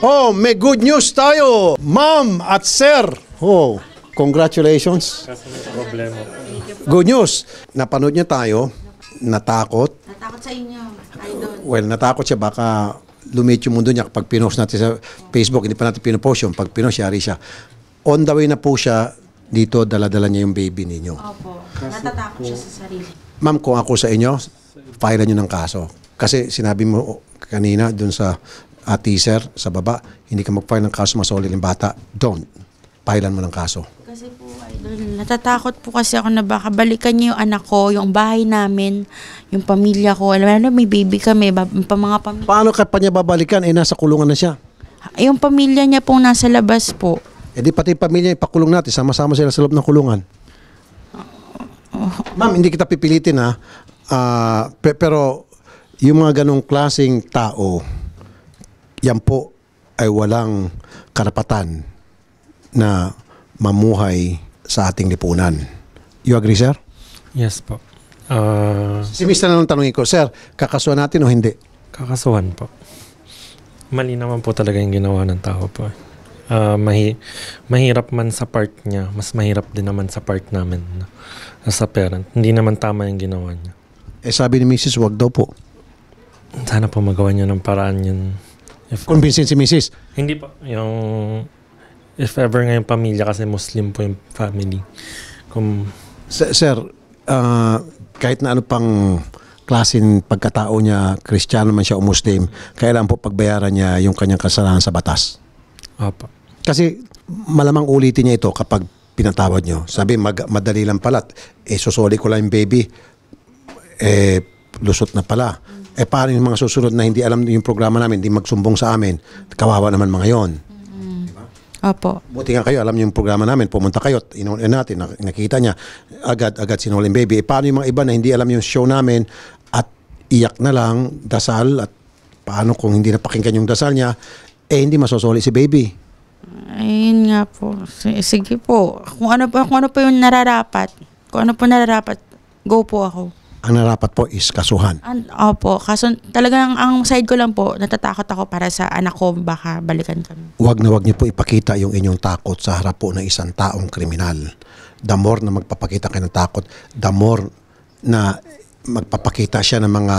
Oh, may good news tayo. Ma'am at sir. Oh, congratulations. Problema. Good news. Napanood niya tayo. Natakot. Natakot sa inyo, idol. Well, natakot siya. Baka lumit yung mundo niya. Pag pinost natin sa Facebook, hindi pa natin pinopost yun. Pag pinost, yari siya. On the way na po siya dito, dala-dala niya yung baby ninyo. Opo. Natatakot siya sa sarili. Ma'am, kung ako sa inyo, filean nyo ng kaso. Kasi sinabi mo kanina dun sa teaser, sa baba, hindi ka mag-file ng kaso, masolid yung bata. Don't. Filean mo ng kaso. Kasi po, idol, natatakot po kasi ako na baka balikan niyo yung anak ko, yung bahay namin, yung pamilya ko. Alam mo, may baby kami, mga pamilya. Paano ka pa niya babalikan? Eh, nasa kulungan na siya. Yung pamilya niya pong nasa labas po. Eh, di pati pamilya ipakulong natin. Sama-sama sila sa loob ng kulungan. Ma'am, hindi kita pipilitin ha. Pero yung mga ganong klaseng tao, yan po ay walang karapatan na mamuhay sa ating lipunan. You agree, sir? Yes po. Si Mr. na nung tanongin ko, sir, kakasuhan natin o hindi? Kakasuhan po. Mali naman po talaga yung ginawa ng tao po. Mahirap man sa part niya, mas mahirap din naman sa part namin sa parent. Hindi naman tama yung ginawa niya. Eh sabi ni Mrs. wag daw po. Sana po magawa niya ng paraan yun. Convincing si Mrs. Hindi po. Yung if ever nga yung pamilya, kasi Muslim po yung family. Sir, kahit na ano pang klaseng pagkatao niya, Kristiyano man siya o Muslim, kailangan po pagbayaran niya yung kanyang kasalanan sa batas. Opo. Kasi malamang ulitin niya ito kapag pinatawad niyo. Sabi, madali lang pala. Eh, susuli ko lang yung baby. Eh, lusot na pala. Eh, paano yung mga susunod na hindi alam yung programa namin, hindi magsumbong sa amin? Kawawa naman mga yon. Diba? Opo. Buti nga kayo, alam niyo yung programa namin, pumunta kayo, inuunin natin, nakita niya, agad sinuli yung baby. Eh, paano yung mga iba na hindi alam yung show namin at iyak na lang, dasal, at paano kung hindi napakinggan yung dasal niya, eh, hindi masosoli si baby. Ayun nga po. Sige po. Kung ano po yung nararapat. Kung ano po nararapat, go po ako. Ang narapat po is kasuhan. Opo. Kaso talagang ang side ko lang po, natatakot ako para sa anak ko, baka balikan kami. Huwag na huwag niyo po ipakita yung inyong takot sa harap po ng isang taong kriminal. The more na magpapakita kayo ng takot, the more na magpapakita siya ng mga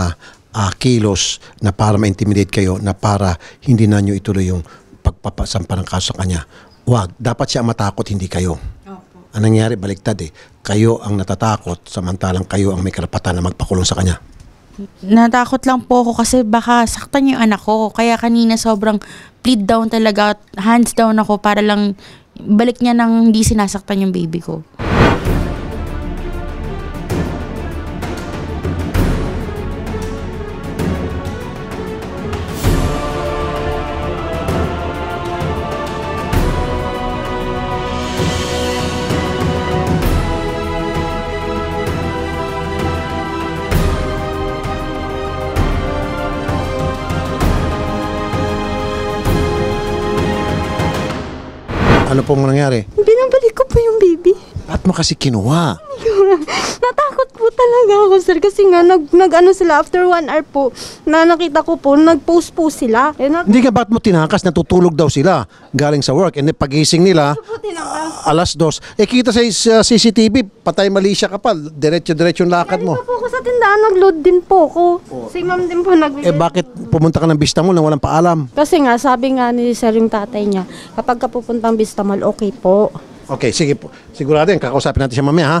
kilos na para ma-intimidate kayo, na para hindi na nyo ituloy yung pagpapasampa ng kaso sa kanya. Huwag. Dapat siya matakot, hindi kayo. Opo. Ang nangyari, baliktad eh. Kayo ang natatakot, samantalang kayo ang may karapatan na magpakulong sa kanya. Natakot lang po ako kasi baka saktan yung anak ko. Kaya kanina sobrang plead down talaga, hands down ako para lang balik niya nang hindi sinasaktan yung baby ko. Ano pong nangyari? Binabalik ko po yung baby. Ba't mo kasi kinuha? Natakot po talaga ako, sir. Kasi nga, nag-ano sila, after 1 hour po, na nakita ko po, nag-post po sila. Hindi ka, ba't mo tinakas? Natutulog daw sila galing sa work. And then pagising nila, alas 2. Eh kita sa CCTV, patay mali siya kapal. Diretso-diretso yung lakad mo. Nalito po ako sa tindahan, nag-load din po ako. Si ma'am din po Eh bakit pumunta ka ng Bistamol nang walang paalam? Kasi nga, sabi nga ni sir yung tatay niya, kapag ka pupuntang Bistamol, okay po. Okay, sige po. Sigurado yan, kakausapin natin siya mamaya, ha?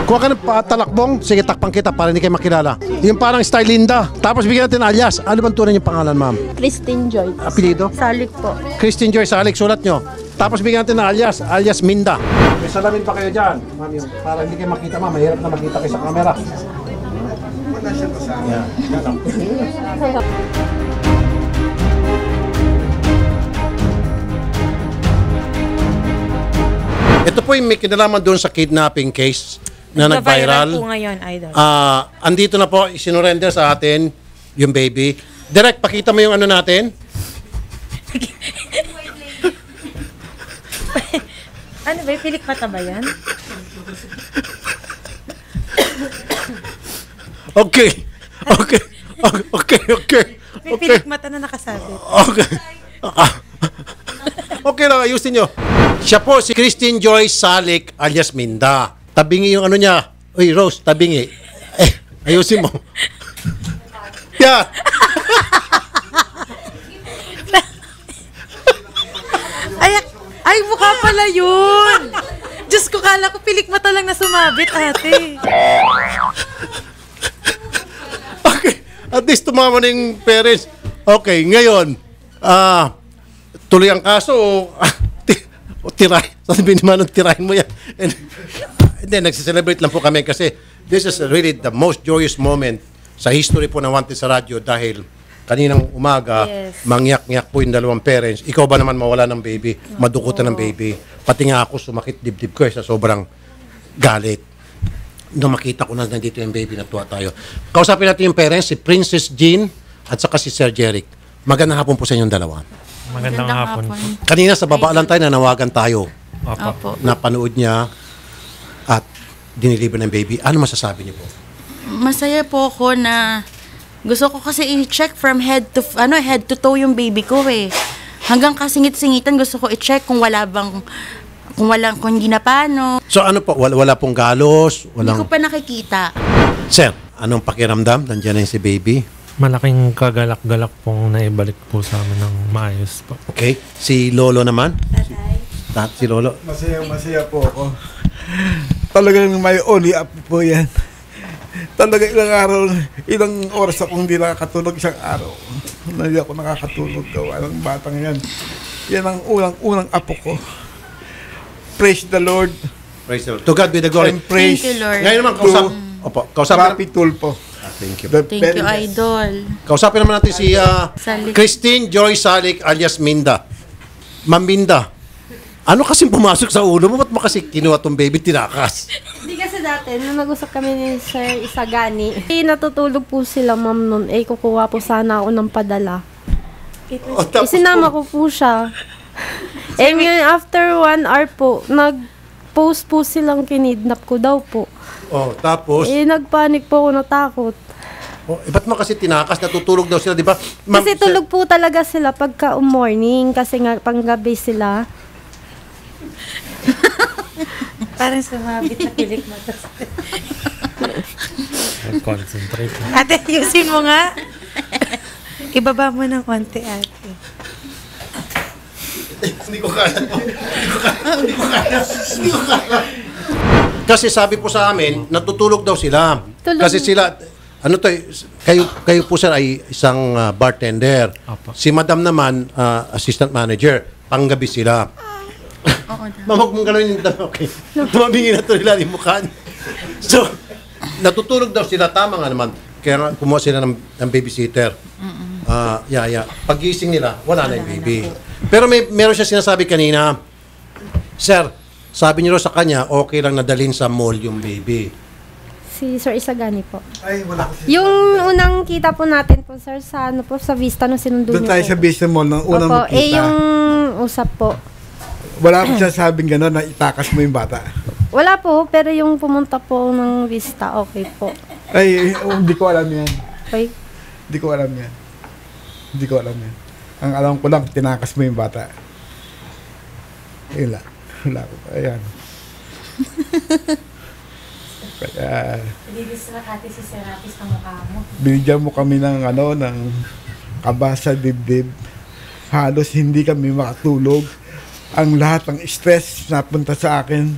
Kuha ka ng talakbong, sige takpang kita para hindi kayo makilala. Yung parang style Linda. Tapos bigyan natin alias. Ano bang tunay yung pangalan, ma'am? Christine Joy. Apelido? Salik po. Christine Joy Salik, sulat nyo. Tapos bigyan natin ng alias Minda. May salamin pa kayo dyan, ma'am, para hindi kayo makita, ma'am. Mahirap na makita kayo sa camera. Yan. Ito po yung may kinalaman doon sa kidnapping case na nag-viral. po ngayon, idol. Andito na po, sinurrender sa atin yung baby. Direct, pakita mo yung ano natin. Ano ba? Pilik mata ba yan? Okay. Okay. Okay. Okay. May pilik mata na nakasabit. Okay. Okay lang, ayusin nyo. Siya po si Christine Joy Salik alias Minda. Tabingi yung ano niya. Uy, Rose, tabingi. Ayusin mo. Yeah. Ay, mukha pala yun! Diyos ko, kala ko pilik mata lang na sumabit, ate. Okay. At least tumama na yung parents. Okay, ngayon, tuloy ang kaso o tiray. Sabi naman ng tirahin mo yan. And then, nagsiselebrate lang po kami kasi this is really the most joyous moment sa history po ng Wanted sa radyo dahil kaninang umaga, mangyak-ngyak po yung dalawang parents. Ikaw ba naman mawala ng baby? Madukutan ng baby. Pati nga ako, sumakit dibdib ko sa sobrang galit. Nung makita ko na nandito yung baby, natuwa tayo. Kausapin natin yung parents, si Princess Jean at saka si Sir Jeric. Magandang hapon po sa inyong dalawa. Magandang hapon. Kanina sa baba lang tayo, nanawagan tayo. Opo. Napanood niya at diniliver ng baby. Ano masasabi niyo po? Masaya po ako na gusto ko kasi i-check from head to toe yung baby ko eh. Hanggang kasingit-singitan gusto ko i-check kung kung hindi na paano. So ano po, wala pong galos? Hindi ko pa nakikita. Sir, anong pakiramdam? Nandiyan na yung si baby. Malaking kagalak-galak pong naibalik po sa amin ng maayos po. Okay. Si Lolo naman? Si Lolo? Masaya po ako. Talagang may only up po yan. Talaga ilang oras akong hindi nakakatulog isang araw. Hindi ako nakakatulog gawa ng batang yan. Yan ang unang apo ko. Praise the Lord. Praise the Lord. To God be the glory. And praise Thank you, Lord. Ngayon naman, kausapin Rapi Tulpo. Thank you. Thank you, Idol. Kausapin naman natin si Salik. Christine Joy Salik alias Minda. Ma'am Minda, ano kasing pumasok sa ulo mo? Ba't mo kasi kinuha tong baby tinakas? Hindi kasi dati, nung nag-usap kami ni Sir Isagani, natutulog po sila ma'am nun, kukuha po sana ako ng padala. Isinama ko po siya. Ngayon, after 1 hour po, nag-post po silang kinidnap ko daw po. Tapos? Nagpanik po ako, natakot. Ba't mo kasi tinakas? Natutulog daw sila, di ba? Kasi tulog po talaga sila pagka morning, kasi nga panggabi sila. Parang sumabit na pilik mata. Concentrate. Ate, ayusin mo nga. Ibaba mo ng konti, ate. Hindi ko kaya. Kasi sabi po sa amin, natutulog daw sila. Kasi sila, kayo po sir ay isang bartender. Apo. Si madam naman, assistant manager. Panggabi sila. Mamag mong gano'n yung dami. Okay. Tumabingin na ito nila yung mukha niya. So, natutulog daw sila. Tama nga naman. Kaya kumuha sila ng babysitter. Pag-gising nila, wala na yung baby. Pero meron siya sinasabi kanina, Sir, sabi niyo sa kanya, okay lang nadalhin sa mall yung baby. Si Sir Isagani po. Ay, wala kasi. Yung unang kita po natin po, sir, sa sa Vista, nung sinundo niyo Doon po. tayo sa Vista Mall ng unang Opo, makita. yung usap po. Wala akong sasabing gano'n na itakas mo yung bata. Wala po, pero yung pumunta po ng Vista, okay po. Ay, hindi ko alam yan. Okay? Hindi ko alam yan. Hindi ko alam yan. Ang alam ko lang, tinakas mo yung bata. Yun lang. Wala ko. Ayan. Kaya, Ate si Serapis ng mukha mo. binigyan mo kami ng kaba sa dibdib. Halos hindi kami makatulog. Ang lahat ng stress napunta sa akin.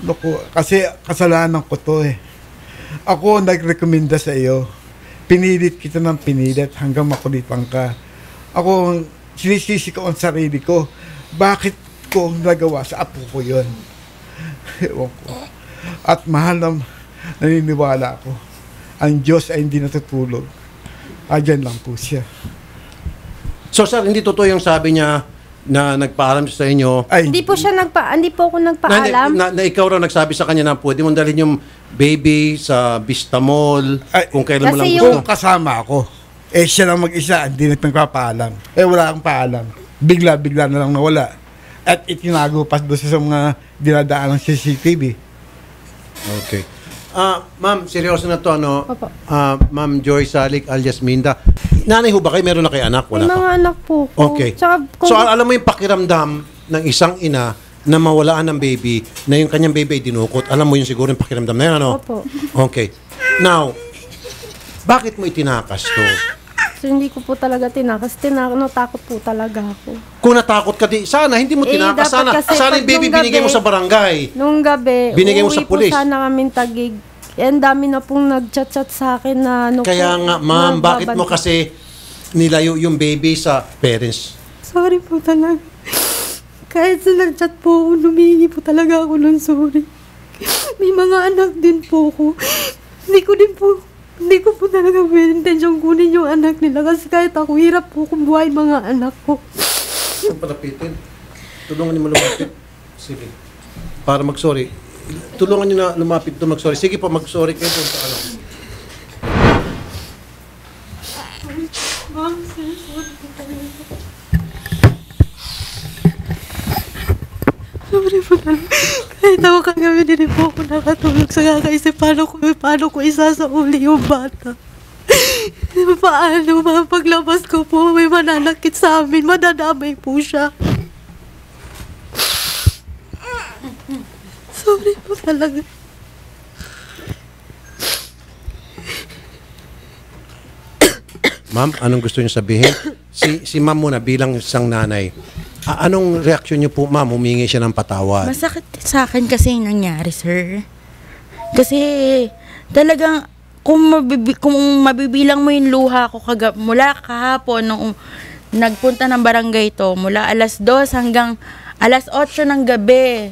Naku, kasi kasalanan ko to eh. Ako nagrekomenda sa iyo. Pinilit kita ng pinilit hanggang makulitan ka. Ako, sinisisi ko ang sarili ko. Bakit ko nagawa sa apo ko yun? Ewan ko. At mahal na naniniwala ako. Ang Diyos ay hindi natutulog. Ayan lang po siya. So sir, hindi totoo yung sabi niya na nagpaalam sa inyo. Ay, Hindi po siya hindi po ako nagpaalam. Na ikaw raw nagsabi sa kanya na pwede mong dalhin yung baby sa Vista Mall, Ay, kung kailan mo lang kasi gusto. Kung kasama ako, siya lang mag-isa, hindi nagpapaalam. Wala akong paalam. Bigla-bigla na lang nawala. At itinago pa doon sa mga dinadaan ng CCTV. Okay. Ma'am, seryoso na to, ano? Opo. Ma'am Joy Salik alias Minda. Nanay ho ba kayo? Meron na kayo anak? May Wala pa. mga anak po ko. Okay. Tsaka, So, alam mo yung pakiramdam ng isang ina na mawalaan ng baby, na yung kanyang baby ay dinukot. Alam mo yun siguro yung pakiramdam na yun, ano? Opo. Okay. Now, bakit mo itinakas to? So, hindi ko po talaga tinakas. Natakot po talaga ako. Kung natakot ka, sana hindi mo tinakas. dapat kasi Sana yung pag baby nung binigay mo gabi- sa barangay. Nung gabi, Binigay mo sa uuwi po pulis. sana kaming Tagig. Ang dami na pong nag-chat-chat sa akin na ano Kaya po, nga, ma'am, bakit mo nagbabanti. kasi nilayo yung baby sa parents? Sorry po talaga. Kahit sa nag-chat po ako, lumingi po talaga ako ng sorry. May mga anak din po ko. Hindi ko po talaga may intensyong kunin yung anak nila kasi kahit ako, hirap po kung buhay mga anak ko. Saan palapitin? Tulungan niyo mo lumapit. Sige. Para mag-sorry. Tulungan niyo na lumapit to mag-sorry. Sige po, mag-sorry kayo kung sa ano. Ma'am, sorry po talaga. Sorry po talaga. Kahit ako kagabi din po ako nakatulog sa kakaisip paano ko isasauli yung bata. Paano paglabas ko po may mananakit sa amin, madadamay po siya. Sorry po talaga. Ma'am, anong gusto niyo sabihin? Si ma'am muna bilang isang nanay. Anong reaksyon niyo po, ma'am? Humingi siya ng patawad. Masakit sa akin kasi yung nangyari, sir. Kasi talagang kung mabibilang mo yung luha ko mula kahapon nung nagpunta ng barangay to, mula alas 2 hanggang alas 8 ng gabi,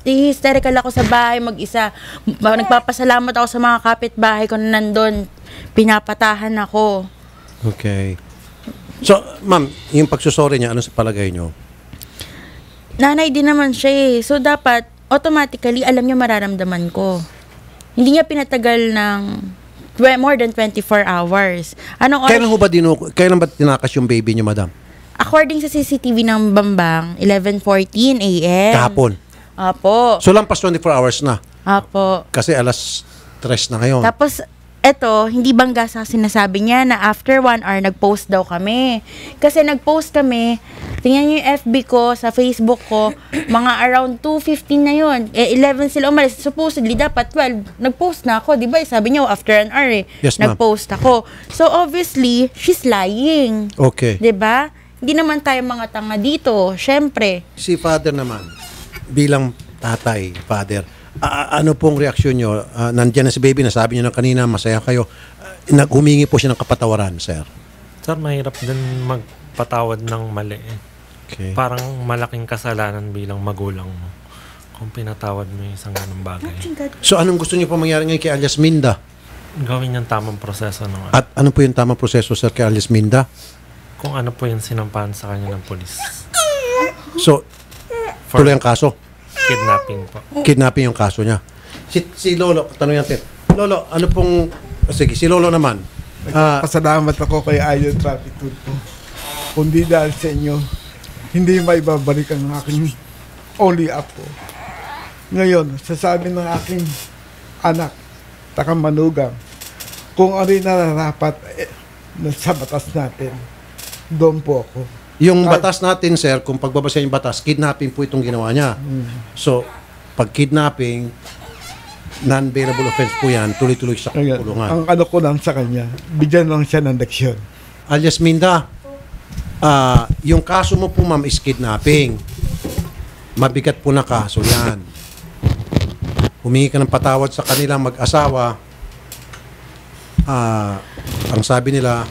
hysterical ako sa bahay mag-isa. Nagpapasalamat ako sa mga kapitbahay ko na nandun. Pinapatahan ako. Okay. So, ma'am, yung pagsusorry niya, ano sa palagay niyo? Nanay din naman siya eh. So, dapat, automatically, alam niya mararamdaman ko. Hindi niya pinatagal ng more than 24 hours. Anong oras? Kailan ba tinakas yung baby niyo, madam? According sa CCTV ng Bambang, 11:14 a.m. Kahapon. Apo. So, lampas 24 hours na. Apo. Kasi alas 3 na ngayon. Tapos, eto, hindi bangga sa sinasabi niya na after 1 hour, nag-post daw kami. Kasi nag-post kami, tingnan niyo yung FB ko, sa Facebook ko, mga around 2:15 na yun. 11 sila umalis. Supposedly, dapat 12. Nag-post na ako, di ba? Sabi niya, after an hour eh. Yes, ma'am. Nag-post ako. So, obviously, she's lying. Okay. Di ba? Hindi naman tayo mga tanga dito. Syempre. Si father naman, bilang tatay, father, ano pong reaksyon nyo? Nandiyan na si baby, nasabi nyo na kanina, masaya kayo. Naghumingi po siya ng kapatawaran, sir. Sir, mahirap din magpatawad ng mali. Okay. Parang malaking kasalanan bilang magulang mo kung pinatawad mo yung isang ganung bagay. So, anong gusto niyo po mangyari ngayon kay alias Minda? Gawin yung tamang proseso ng At ano po yung tamang proseso, sir, kay alias Minda? kung ano po yung sinampahan sa kanya ng polis. So, For tuloy ang kaso. kidnapping po. Kidnapping yung kaso niya. Si Lolo, tanong natin. Lolo, ano pong... Sige, si Lolo naman. Pasalamat ako kay Ayon Traffic Tulpo. Kundi dahil sa inyo, hindi maibabalik ang aking only apo. Ngayon, sasabi ng aking anak, takamanugang, kung ano yung nararapat sa batas natin, doon po ako. Yung batas natin, sir, kung pagbabasa yung batas, kidnapping po itong ginawa niya. So, pag kidnapping, non-bailable offense po yan, tuloy-tuloy sa Ngayon, kulungan. ang ano ko lang sa kanya, bigyan lang siya ng leksyon. Alias Minda, yung kaso mo po, ma'am, is kidnapping. Mabigat po na kaso yan. Humingi ka ng patawad sa kanilang mag-asawa. Ang sabi nila,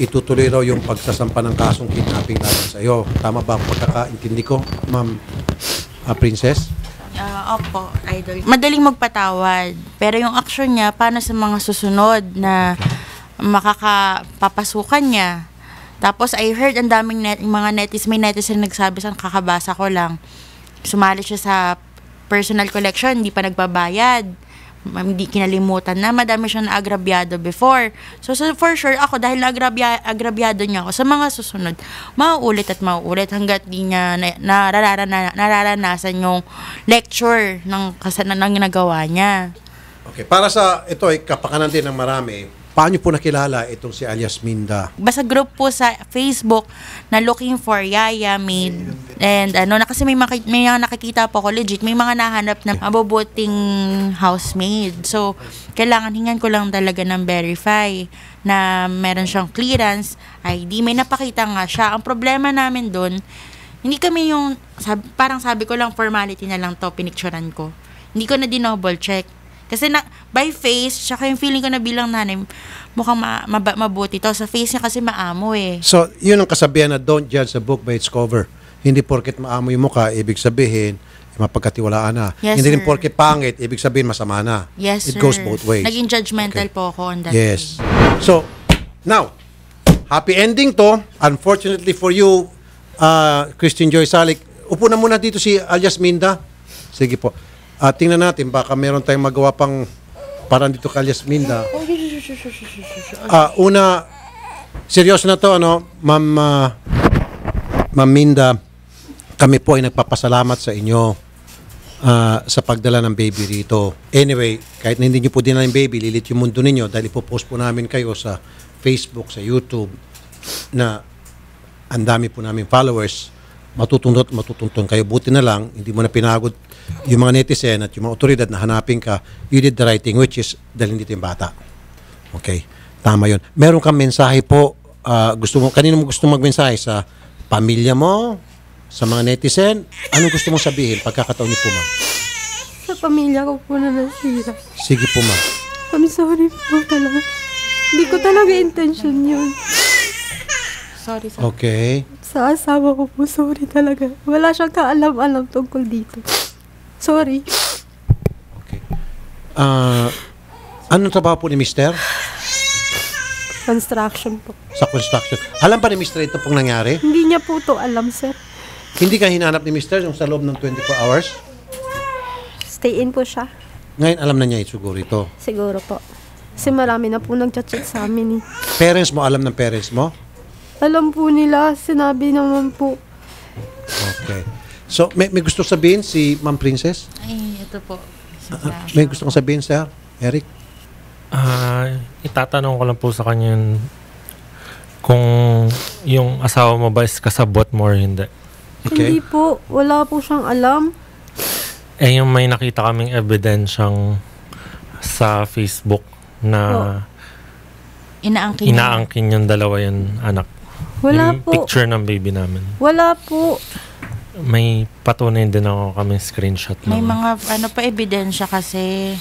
itutuloy raw yung pagsasampa ng kasong kidnapping natin sa iyo. Tama ba ang pagkakaintindi ko, ma'am Princess? Opo, idol. Madaling magpatawad. Pero yung action niya, paano sa mga susunod na makakapapasukan niya? Tapos I heard ang daming may netizen nagsabi sa kakabasa ko lang. Sumali siya sa personal collection, hindi pa nagbabayad. hindi kinalimutan na madami siyang naagrabyado before. So for sure ako, dahil naagrabyado niya ako, sa mga susunod mauulit at mauulit hanggat di niya nararanasan yung lecture ng ginagawa niya. Okay, para sa ito ay kapakanan din ng marami. Paano po nakilala itong si alias Minda? Basta group po sa Facebook na looking for Yaya maid. And kasi may mga nakikita po ko legit, may mga nahanap na mabubuting housemaid. So, kailangan hingan ko lang talaga ng verify na meron siyang clearance ID. May napakita nga siya. Ang problema namin doon, hindi kami yung, parang sabi ko lang formality na lang to, pinicturean ko. Hindi ko na dinoble check. Kasi by face, tsaka yung feeling ko na bilang nanay, mukhang mabuti to. Sa face niya kasi maamo eh. So, yun ang kasabihan na don't judge a book by its cover. Hindi porket maamo yung mukha, ibig sabihin, mapagkatiwalaan na. Yes, Hindi rin sir. porket pangit, ibig sabihin masama na. Yes, It sir. goes both ways. Naging judgmental Okay. po ako on that Yes. day. So, now, happy ending to. Unfortunately for you, Christine Joy Salik, upo na muna dito si alias Minda. Sige po. Tingnan natin, baka meron tayong magawa pang parang dito kay alias Minda. Una, seryoso na to, Ma'am Minda, kami po ay nagpapasalamat sa inyo sa pagdala ng baby rito. Anyway, kahit na hindi nyo po dinala yung baby, lilit yung mundo ninyo dahil ipopost po namin kayo sa Facebook, sa YouTube na ang dami po namin followers. Matutuntun kayo. Buti na lang, hindi mo na pinagod yung mga netizen at yung mga otoridad na hanapin ka. You did the right thing, which is dalhin dito yung bata. Okay, tama yun. Meron kang mensahe po, kanino mo gusto magmensahe? Sa pamilya mo? Sa mga netizen? Anong gusto mong sabihin? Pagkakataon niyo po, ma'am. Sa pamilya ko po na nasira. Sige po, ma'am. I'm sorry po talaga. Hindi ko talaga intention yun. Sorry, sir. Okay. Sa asawa ko po, sorry talaga. Wala siyang kaalam-alam tungkol dito. Sorry. Okay. Anong trabaho po ni Mister? Construction po. Sa construction. Alam ba ni Mister ito pong nangyari? Hindi niya po to alam, sir. Hindi ka hinanap ni Mister yung sa loob ng 24 hours? Stay in po siya. Ngayon alam na niya siguro ito. Siguro po. Kasi marami na po nagchat-chat sa amin eh. Parents mo, alam ng parents mo? Alam po nila, sinabi naman po. Okay. So, may gusto sabihin si Ma'am Princess? Ay, ito po. May gusto kong sabihin, Sir Eric? Itatanong ko lang po sa kanya kung yung asawa mo ba is kasabot mo or hindi. Hindi Okay. po, wala po siyang alam. Yung may nakita kaming evidensyang sa Facebook na inaangkin yung dalawa yung anak. Wala yung po. picture ng baby namin. Wala po. May patunay din ako kami screenshot May naman. mga ebidensya kasi.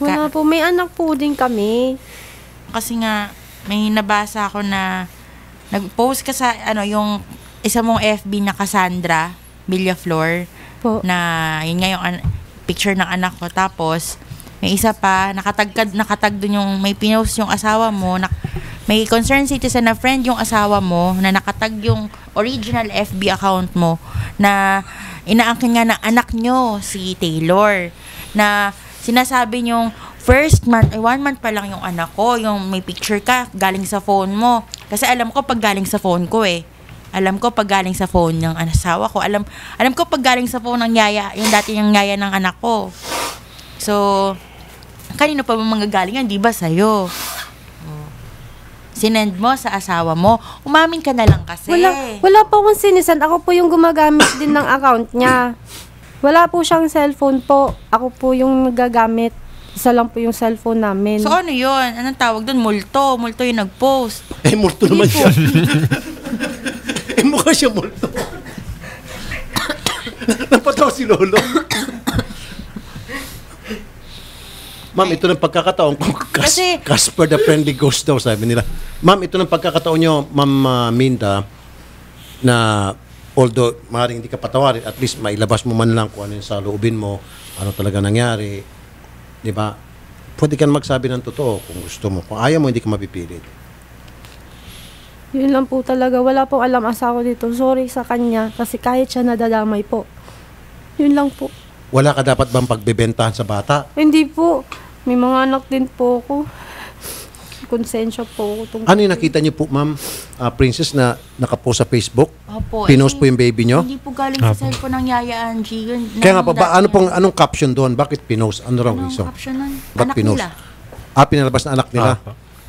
Wala po. May anak po din kami. Kasi nga, may nabasa ako na nag-post ka sa, yung isa mong FB na Cassandra Villaflor Po. na yun nga yung picture ng anak ko. Tapos, may isa pa, nakatag dun yung, may pinost yung asawa mo, may concerned citizen na friend yung asawa mo, na nakatag yung original FB account mo, na inaangkin nga ng anak nyo, si Taylor, na sinasabi nyong, 1 month pa lang yung anak ko, yung may picture ka, galing sa phone mo. Kasi alam ko pag galing sa phone ko eh. Alam ko pag galing sa phone ng asawa ko. Alam ko pag galing sa phone ng yaya, yung dati yung yaya ng anak ko. So, kanino pa ba manggagaling yan? Di ba sa'yo? Sinend mo sa asawa mo. Umamin ka na lang kasi. Wala po akong sinisan. Ako po yung gumagamit din ng account niya. Wala po siyang cellphone po. Ako po yung nagagamit. Isa lang po yung cellphone namin. So ano yun? Anong tawag doon? Multo. Multo yung nag-post. Multo naman siya. Mukha siya multo. Napatawa si Lolo. Ma'am, ito ng pagkakataon kung Casper the Friendly Ghost daw, sabi nila. Ma'am, ito ng pagkakataon nyo, Ma'am Minda, na although maaaring hindi ka patawarin, at least mailabas mo man lang kung ano yung sa loobin mo, ano talaga nangyari. Di ba? Pwede ka magsabi ng totoo kung gusto mo. Kung ayaw mo, hindi ka mapipilit. Yun lang po talaga. Wala pong alam asawa dito. Sorry sa kanya kasi kahit siya nadadamay po. Yun lang po. Wala ka dapat bang pagbebentahan sa bata? Hindi po. May mga anak din po ako. Konsensya po ako. Ano yung nakita niyo po, ma'am, Princess, na nakapost sa Facebook? Opo. Pinost po yung baby niyo? Hindi po galing sa cellphone ng Yaya Angie. Yun, Kaya nga pa, dati yan. anong caption doon? Bakit pinost? Ano wrong Anong reason? caption nun? Ba't Anak pinost? nila. Pinalabas na anak nila?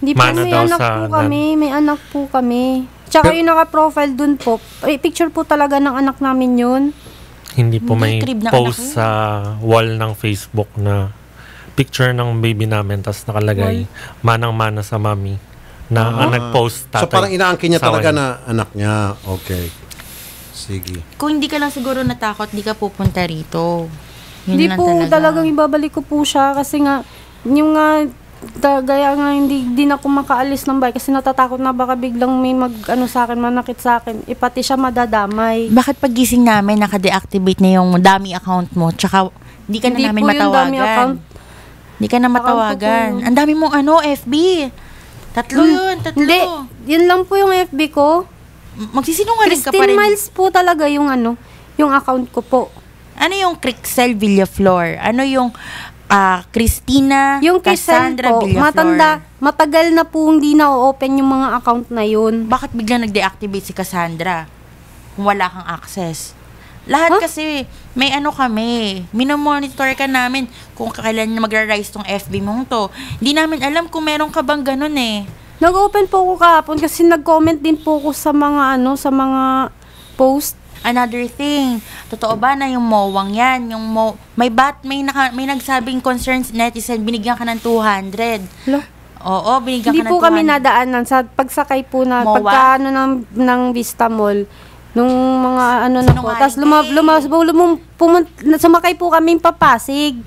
Hindi po, Mana may daw anak sa po kami. May anak po kami. Tsaka yung naka-profile dun po. Picture po talaga ng anak namin yun. Hindi po Hindi, may crib ng post anak mo. sa wall ng Facebook na picture ng baby namin tapos nakalagay manang-mana sa mami na ang nag-post tatay. So parang inaangkin niya sa talaga wall. na anak niya. Okay. Sige. Kung hindi ka lang siguro natakot, di ka pupunta rito. Yun Hindi lang po talaga. talagang ibabalik ko po siya kasi nga, yung nga, gaya nga hindi na ako makaalis ng bahay kasi natatakot na baka biglang may manakit sa akin. Pati siya madadamay. Bakit pagising namin, naka-deactivate na yung dummy account mo, tsaka di ka na Hindi namin po yung dummy matawagan. account. Di ka na Account ko po matawagan. yun. Ang dami mong FB. Tatlo yun, tatlo. Hindi, yun lang po yung FB ko. Magsisinungaling ka pa Christine rin. Miles po talaga yung yung account ko po. Ano yung Crixel Villaflor? Ano yung Christina Yung Kisel Cassandra po, Villaflor? matagal na po hindi na-open yung mga account na yun. Bakit biglang nag-deactivate si Cassandra? Kung wala kang access. Lahat kasi, may kami, minomonitor ka namin kung kailan magra-rise tong FB mong to. Hindi namin alam kung meron ka bang ganun eh. Nag-open po ako kahapon kasi nag-comment din po ako sa mga sa mga post. Another thing, totoo ba na yung mowang yan, may nagsabing concerns netizen, binigyan ka ng 200. Hello? Oo, binigyan Hindi ka ng po 200. kami nadaanan sa pagsakay po na MOA? pagka ng Vista Mall nung mga na po. Tapos sumakay po kaming papasig.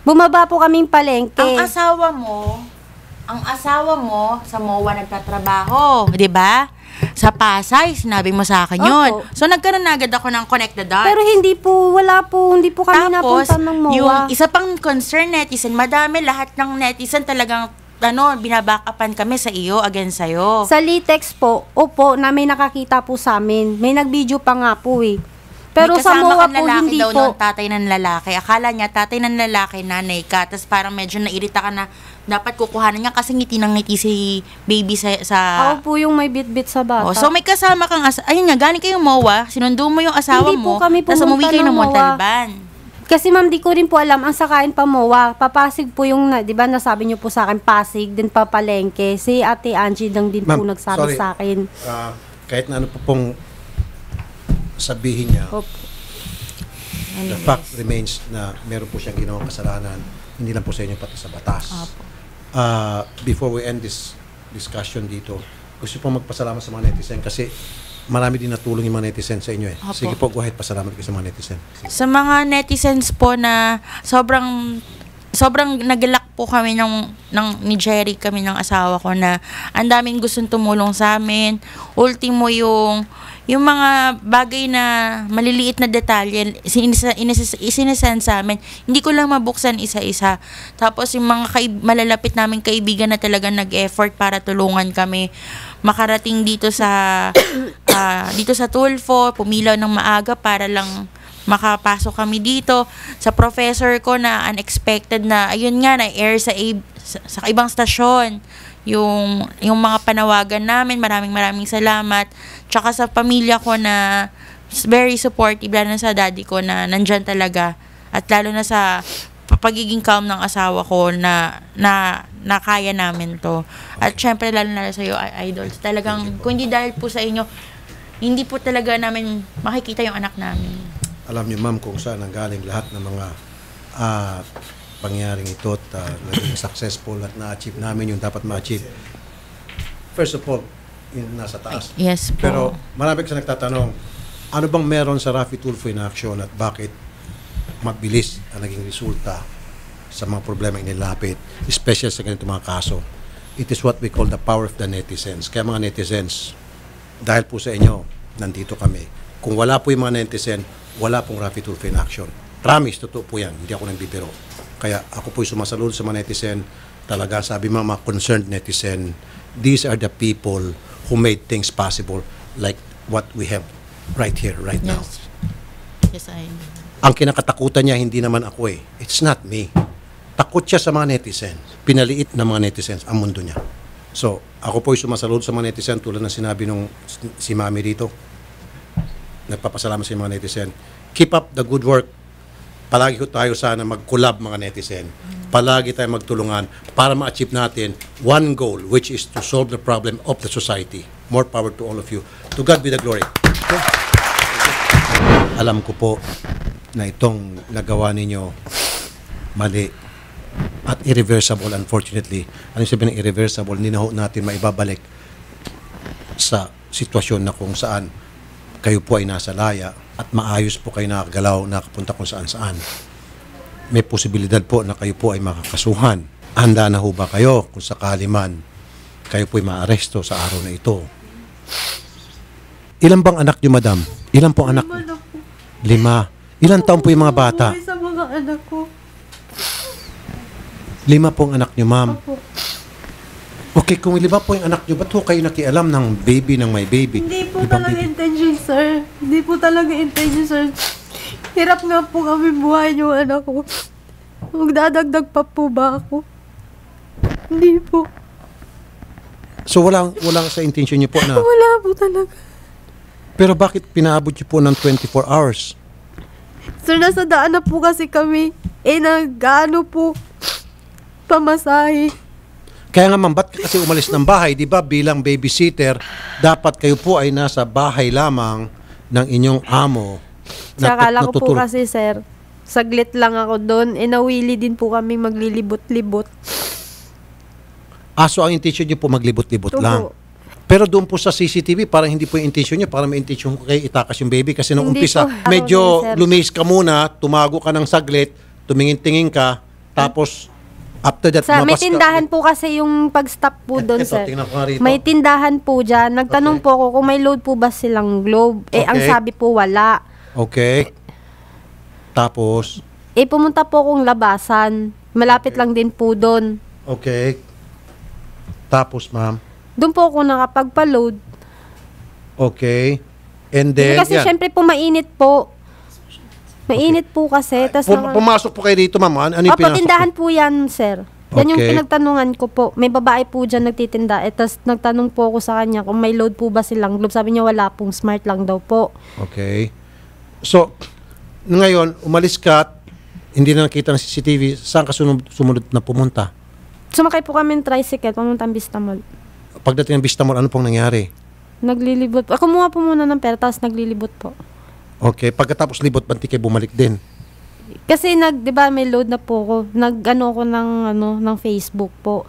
Bumaba po kaming palengke. Ang asawa mo sa MOA nagtatrabaho, 'di ba? Sa Pasay, sinabi mo sa akin yun. Opo. So nagkaroon na agad ako ng connect the dots. Pero hindi po kami napunta ng MOA. Yung isa pang concern netizen, madami lahat ng netizen talagang binabackupan kami sa iyo, against sa'yo. Sa Litex po, opo, na may nakakita po sa amin. May nag-video pa nga po eh. Pero May sa kasama MOA kang po, lalaki hindi daw po. noon, tatay ng lalaki. Akala niya, tatay ng lalaki, nanay ka. Tapos parang medyo nairita ka na dapat kukuhanan niya kasi ngiti ng ngiti si baby sa Ako po yung may bit-bit sa bata. Oh, so may kasama kang ayun nga, galing kayong MOA, sinundo mo yung asawa Hindi po mo, kami tapos umuwi pumunta kayo ng ng MOA. Montalban. Kasi ma'am, di ko rin po alam, ang sakain pa MOA, papasig po yung, di ba nasabi niyo po sa akin, Pasig, din papalengke. Si Ate Angie lang din po Ma'am, nagsabi sorry. sa akin. Kahit na ano po pong sabihin niya, Opo. the fact remains na meron po siyang ginawang kasalanan, hindi lang po sa inyo, pati sa batas. Before we end this discussion dito, gusto po magpasalamat sa mga netizen kasi marami din natulong yung mga netizen sa inyo eh. Opo. Sige po, go ahead, pasalamat kayo sa mga netizen. Sige. Sa mga netizens po na sobrang nagalak po kami ni Jerry, kami ng asawa ko, na ang daming gustong tumulong sa amin. Ultimo yung mga bagay na maliliit na detalye, isinesend sa amin. Hindi ko lang mabuksan isa-isa. Tapos yung mga malalapit naming kaibigan na talaga nag-effort para tulungan kami makarating dito sa Tulfo, pumilaw ng maaga para lang makapasok kami dito. Sa professor ko na unexpected na, ayun nga, na-air sa ibang stasyon. Yung mga panawagan namin, maraming salamat. Tsaka sa pamilya ko na very supportive, lalo na sa daddy ko na nandyan talaga. At lalo na sa pagiging calm ng asawa ko na kaya namin to. At syempre lalo na sa iyo, idols. Talagang, kung hindi dahil po sa inyo, hindi po talaga namin makikita yung anak namin. Alam niyo ma'am kung saan nanggaling lahat ng mga pangyayaring ito at naging successful at na-achieve namin yung dapat ma-achieve. First of all, yung nasa taas. Yes po. Pero marami kasi nagtatanong, ano bang meron sa Raffy Tulfo in Action at bakit mabilis ang naging resulta sa mga problema inilapit, especially sa ganitong mga kaso? It is what we call the power of the netizens. Kaya mga netizens, dahil po sa inyo, nandito kami. Kung wala po yung mga netizen, wala pong Raffy Tulfo in Action. Promise, totoo po yan. Hindi ako nagbibiro. Kaya ako po'y sumasalud sa mga netizen. Talaga, sabi mga concerned netizen, these are the people who made things possible like what we have right here, right now. Yes, I Ang kinakatakutan niya, hindi naman ako eh. It's not me. Takot siya sa mga netizens. Pinaliit ng mga netizens ang mundo niya. So, ako po'y sumasalud sa mga netizens tulad ng sinabi nung si Mami dito. Nagpapasalamat sa mga netizen. Keep up the good work. Palagi ko tayo sana mag-collab mga netizen. Palagi tayo magtulungan para ma-achieve natin one goal, which is to solve the problem of the society. More power to all of you. To God be the glory. Okay? Alam ko po na itong nagawa ninyo mali at irreversible, unfortunately. Ano yung sabihin ng irreversible? Hindi na ho natin maibabalik sa sitwasyon na kung saan kayo po ay nasa laya at maayos po kayo nakagalaw, nakapunta kung saan-saan. May posibilidad po na kayo po ay makakasuhan. Handa na ho ba kayo kung sakali man kayo po ay maaresto sa araw na ito? Ilan bang anak niyo, madam? Ilan po anak niyo? 5. Ilan taon po yung mga bata? Sa mga anak ko. 5 pong anak niyo, ma'am. Opo. Okay, kung 5 po yung anak niyo, ba't ho kayo nakialam ng baby ng may baby? Hindi po Ibang talaga baby. intention, sir. Hindi po talaga intention, sir. Hirap nga po kami buhay yung anak ko. Magdadagdag pa po ba ako? Hindi po. So walang sa intention niyo po na. Wala po talaga. Pero bakit pinaabot niyo po ng 24 hours? Sir, nasa daan na po kasi kami. Nag-ano po, pamasahe. Kaya nga ma'am, ba't ka kasi umalis ng bahay? Di ba bilang babysitter, dapat kayo po ay nasa bahay lamang ng inyong amo. Akala ko po kasi, sir, saglit lang ako doon. Nawili din po kami maglilibot-libot. So ang intention niyo po maglibot-libot Opo. lang. Pero doon po sa CCTV, parang hindi po yung intention niyo, parang may intention ko kayo itakas yung baby. Kasi nung Hindi umpisa, po. medyo Sir. lumis ka muna, tumago ka ng saglit, tumingin-tingin ka, tapos after that, May lumabas ka. tindahan po kasi yung pag-stop po doon, Ito, sir. tingnan ko nga rito. May tindahan po dyan. Nagtanong po ako kung may load po ba silang globe. Ang Okay. sabi po wala. Okay. Tapos, Pumunta po akong labasan. Malapit lang din po doon. okay. Tapos, ma'am. Doon po ako nakapagpa-load. Okay. And then, Kasi syempre po mainit po. Mainit po kasi. Tas pumasok po kayo dito, ma'am. Ano yung Opo, pinasok? tindahan po yan, sir. Yan yung Okay. pinagtanungan ko po. May babae po dyan nagtitinda. Tapos nagtanong po ako sa kanya kung may load po ba silang globe. Sabi niya wala pong, smart lang daw po. Okay. So, ngayon, umalis ka, hindi na nakita ng CCTV, saan ka sumunod na pumunta? Sumakay po kami ng tricycle, pamuntang Vista Mall. Pagdating ng Vista Mall, ano pong nangyari? Naglilibot po. Kumuha po muna ng pera, tapos naglilibot po. Okay. Pagkatapos libot, banti kayo bumalik din. Kasi di ba may load na po ako. Nag-ano ko ng Facebook po.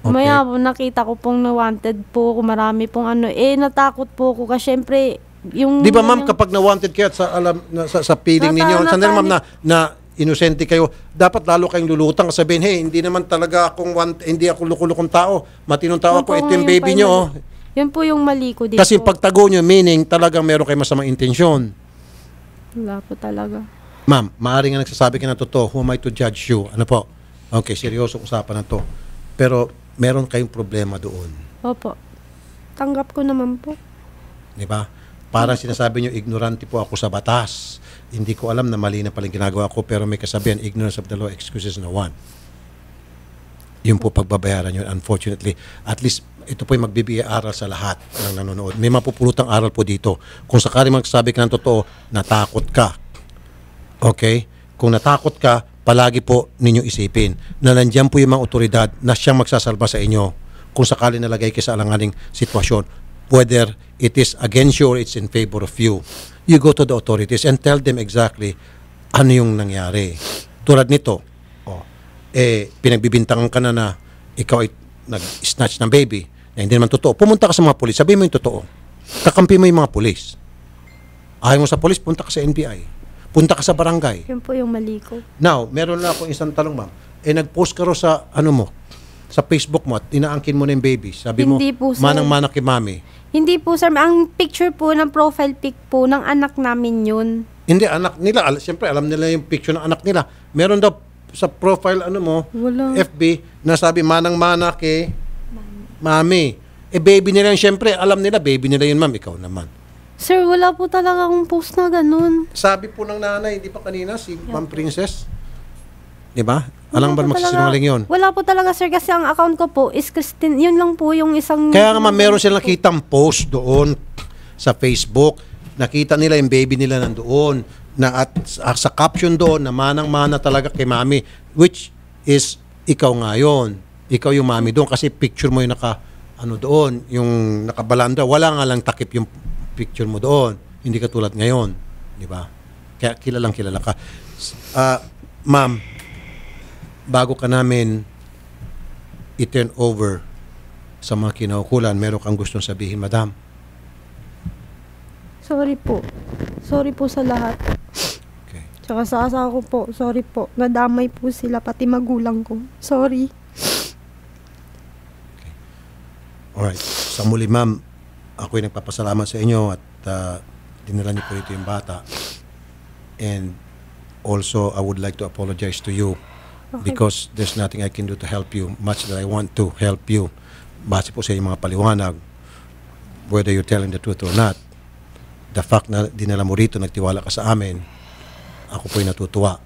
Okay. Maya po, nakita ko pong na-wanted po ako. Marami pong natakot po ako. Kasi syempre, yung... Di ba, ma'am, kapag na-wanted kayo at sa feeling ninyo, sandali, ma'am, na inosente kayo, dapat lalo kayong lulutang sabihin, hey, hindi naman talaga hindi ako lukulukong tao. Matinong tao ako, ito yung baby nyo. Oh. Yun po yung mali ko dito. Kasi pagtago nyo, meaning talagang meron kayo masamang intensyon. Wala po talaga. Ma'am, maaaring nga nagsasabi ka na totoo, who am I to judge you? Ano po? Okay, seryosong usapan na to. Pero meron kayong problema doon. Opo. Tanggap ko naman po. Di ba? Parang sinasabi nyo, ignorante po ako sa batas. Hindi ko alam na mali na palang ginagawa ko, pero may kasabihan, ignorance of the law excuses no one. Yun po pagbabayaran yun, unfortunately. At least, ito po yung magbibigay aral sa lahat ng nanonood. May mapupulutang aral po dito. Kung sakali magsasabi ka ng totoo, natakot ka. Okay? Kung natakot ka, palagi po ninyo isipin na nandiyan po yung mga otoridad na siyang magsasalba sa inyo kung sakali nalagay kayo sa alanganing sitwasyon. Whether it is against you or it's in favor of you. You go to the authorities and tell them exactly ano yung nangyari. Tulad nito, pinagbibintangan ka na ikaw ay nag-snatch ng baby na hindi naman totoo. Pumunta ka sa mga pulis, sabihin mo yung totoo. Kakampi mo yung mga pulis. Ayaw mo sa pulis, punta ka sa NBI. Punta ka sa barangay. Yun po yung mali ko. Now, meron lang akong isang talong, ma'am. Nag-post ka ro sa sa Facebook mo at inaangkin mo na yung baby. Sabi Hindi mo, po, sir. manang-mana kay mami. Hindi po, sir. Ang picture po ng profile pic po ng anak namin yun. Hindi, anak nila. Siyempre, alam nila yung picture ng anak nila. Meron daw sa profile, Wala. FB, na sabi, manang-mana kay mami. Baby nila yun, siyempre, alam nila, baby nila yun, ma'am. Ikaw naman. Sir, wala po talaga akong post na ganun. Sabi po ng nanay, di ba kanina, si Ma'am Princess? Di ba? Alam ba Wala po magsisinungaling yun? Wala po talaga, sir, kasi ang account ko po is Christine. Yun lang po yung isang... Kaya nga ma'am, meron silang nakitang post doon sa Facebook. Nakita nila yung baby nila nandoon. Na at sa caption doon, na manang-mana talaga kay mami. Which is, ikaw nga yun. Ikaw yung mami doon. Kasi picture mo yung doon, yung nakabalanda. Wala nga lang takip yung picture mo doon. Hindi ka tulad ngayon. Di ba? Kaya kilala ka. Ma'am, bago ka namin i-turn over sa mga kinaukulan, meron kang gustong sabihin, madam? Sorry po. Sorry po sa lahat. Okay. Tsaka sa asawa ko po, sorry po. Nadamay po sila, pati magulang ko. Sorry. Alright. Sa muli, ma'am, ako'y nagpapasalamat sa inyo at dinala niyo po ito yung bata. And also, I would like to apologize to you because there's nothing I can do to help you. Much that I want to help you. Base po sa inyong mga paliwanag, whether you're telling the truth or not, the fact na dinala mo rito, nagtiwala ka sa amin, ako po'y natutuwa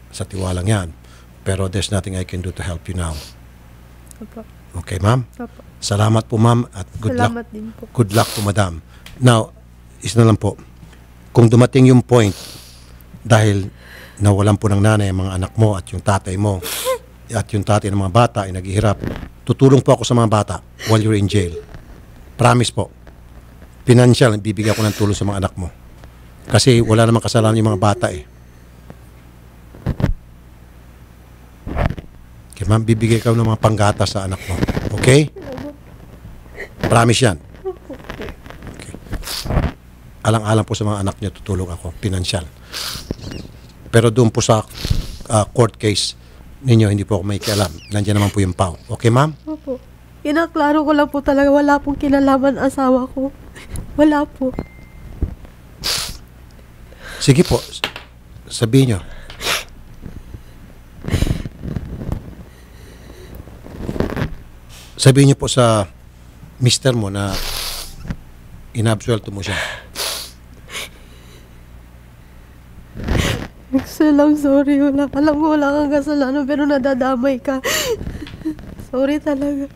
sa tiwalang yan. Pero there's nothing I can do to help you now. Opo. Okay, ma'am? Opo. Salamat po, ma'am, at good Salamat luck. din po. Good luck po, madam. Now, isa na lang po. Kung dumating yung point, dahil nawalan po ng nanay ang mga anak mo at yung tatay mo, at yung tatay ng mga bata ay naghihirap, tutulong po ako sa mga bata while you're in jail. Promise po. Financial, bibigyan ko ng tulong sa mga anak mo. Kasi wala namang kasalanan yung mga bata eh. Okay, ma'am, bibigay ka ng mga panggata sa anak mo. Okay? Promise yan. Okay. Alang-alang po sa mga anak niyo, tutulong ako. Financial. Pero doon po sa court case ninyo, hindi po ako may kialam. Nandiyan naman po yung PAW. Okay, ma'am? Opo. Kinaklaro ko lang po talaga, wala pong kinalaman asawa ko. Wala po. Sige po. Sabihin nyo. Sabihin niyo po sa mister mo na inabsuelto mo siya. Salam, sorry. Wala. Alam ko wala kang kasalanan pero nadadamay ka. Sorry talaga.